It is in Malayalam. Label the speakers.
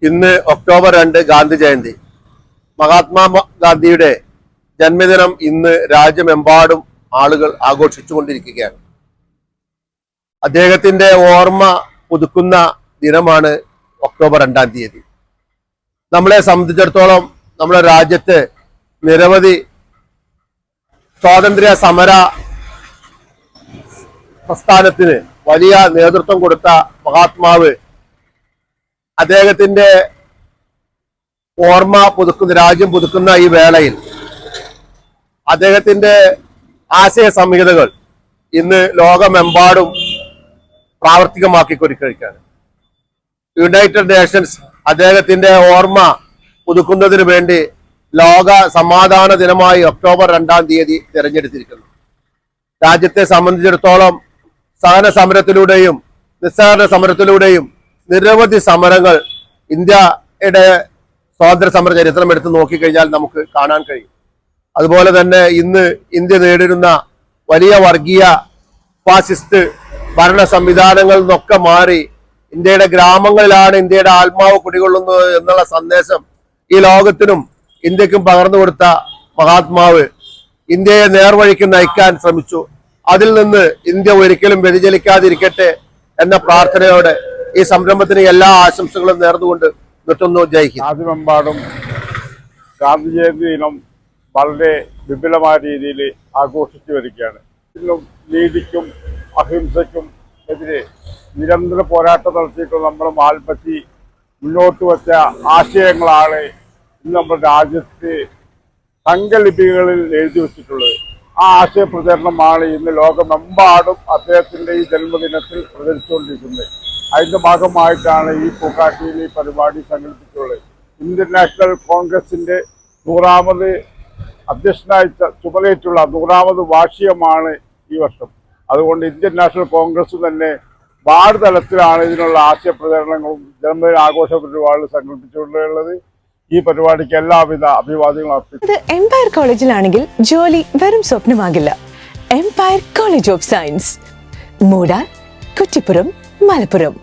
Speaker 1: ഇന്ന് ഒക്ടോബർ 2 ഗാന്ധി ജയന്തി. മഹാത്മാഗാന്ധിയുടെ ജന്മദിനം ഇന്ന് രാജ്യമെമ്പാടും ആളുകൾ ആഘോഷിച്ചുകൊണ്ടിരിക്കുകയാണ്. അദ്ദേഹത്തിന്റെ ഓർമ്മ പുതുക്കുന്ന ദിനമാണ് ഒക്ടോബർ 2-ാം തീയതി. നമ്മളെ സംബന്ധിച്ചിടത്തോളം നമ്മുടെ രാജ്യത്ത് നിരവധി സ്വാതന്ത്ര്യ സമര പ്രസ്ഥാനത്തിന് വലിയ നേതൃത്വം കൊടുത്ത മഹാത്മാവ് അദ്ദേഹത്തിന്റെ ഓർമ്മ രാജ്യം പുതുക്കുന്ന ഈ വേളയിൽ അദ്ദേഹത്തിന്റെ ആശയ സംഹിതകൾ ഇന്ന് ലോകമെമ്പാടും പ്രാവർത്തികമാക്കിക്കൊണ്ടിരിക്കുകയാണ്. യുണൈറ്റഡ് നേഷൻസ് അദ്ദേഹത്തിന്റെ ഓർമ്മ പുതുക്കുന്നതിന് വേണ്ടി ലോക സമാധാന ദിനമായി ഒക്ടോബർ 2-ാം തീയതി തിരഞ്ഞെടുത്തിരിക്കുന്നു. രാജ്യത്തെ സംബന്ധിച്ചിടത്തോളം സഹന സമരത്തിലൂടെയും നിസ്സഹകരണ സമരത്തിലൂടെയും നിരവധി സമരങ്ങൾ ഇന്ത്യയുടെ സ്വാതന്ത്ര്യ സമര ചരിത്രം എടുത്ത് നോക്കിക്കഴിഞ്ഞാൽ നമുക്ക് കാണാൻ കഴിയും. അതുപോലെ തന്നെ ഇന്ന് ഇന്ത്യ നേരിടുന്ന വലിയ വർഗീയ ഫാസിസ്റ്റ് ഭരണ സംവിധാനങ്ങളിൽ നിന്നൊക്കെ മാറി ഇന്ത്യയുടെ ഗ്രാമങ്ങളിലാണ് ഇന്ത്യയുടെ ആത്മാവ് കുടികൊള്ളുന്നത് എന്നുള്ള സന്ദേശം ഈ ലോകത്തിനും ഇന്ത്യക്കും പകർന്നു കൊടുത്ത മഹാത്മാവ് ഇന്ത്യയെ നേർവഴിക്ക് നയിക്കാൻ ശ്രമിച്ചു. അതിൽ നിന്ന് ഇന്ത്യ ഒരിക്കലും വ്യതിചലിക്കാതിരിക്കട്ടെ എന്ന പ്രാർത്ഥനയോടെ ഈ സംരംഭത്തിന് എല്ലാ ആശംസകളും നേർന്നുകൊണ്ട് നിർത്തുന്നു. ജയ് ഹിന്ദ്.
Speaker 2: രാജ്യമെമ്പാടും ഗാന്ധി ജയന്തി ദിനം വളരെ വിപുലമായ രീതിയിൽ ആഘോഷിച്ചു വരികയാണ്. ഇതിലും നീതിക്കും അഹിംസയ്ക്കും എതിരെ നിരന്തര പോരാട്ടം നടത്തിയിട്ടുള്ള നമ്മുടെ മാൽപ്പത്തി മുന്നോട്ട് വച്ച ആശയങ്ങളാണ് ഇന്ന് നമ്മുടെ രാജ്യത്ത് സംഘലിപികളിൽ എഴുതി വെച്ചിട്ടുള്ളത്. ആ ആശയ പ്രചരണമാണ് ഇന്ന് ലോകമെമ്പാടും അദ്ദേഹത്തിന്റെ ഈ ജന്മദിനത്തിൽ പ്രചരിച്ചുകൊണ്ടിരിക്കുന്നത്. അതിന്റെ ഭാഗമായിട്ടാണ് ഈ പൂക്കാട്ടിയിൽ ഈ പരിപാടി സംഘടിപ്പിച്ചുള്ളത്. ഇന്ത്യൻ നാഷണൽ കോൺഗ്രസിന്റെ 100ാമത് അധ്യക്ഷനായി ചുമതലയേറ്റുള്ള 100ാമത് വാർഷികമാണ് ഈ വർഷം. അതുകൊണ്ട് ഇന്ത്യൻ നാഷണൽ കോൺഗ്രസ് തന്നെ വാർഡ് തലത്തിലാണ് ഇതിനുള്ള ആശയ പ്രചരണങ്ങളും ജന്മദിന ആഘോഷ പരിപാടികൾ സംഘടിപ്പിച്ചുകൊണ്ടുള്ളത്. ഈ പരിപാടിക്ക് എല്ലാവിധ അഭിവാദ്യങ്ങളും അർപ്പിച്ചു.
Speaker 3: എംപയർ കോളേജിലാണെങ്കിൽ ജോലി വെറും സ്വപ്നമാകില്ല. Empire College of Science, Moodal, Kuttippuram, Malappuram.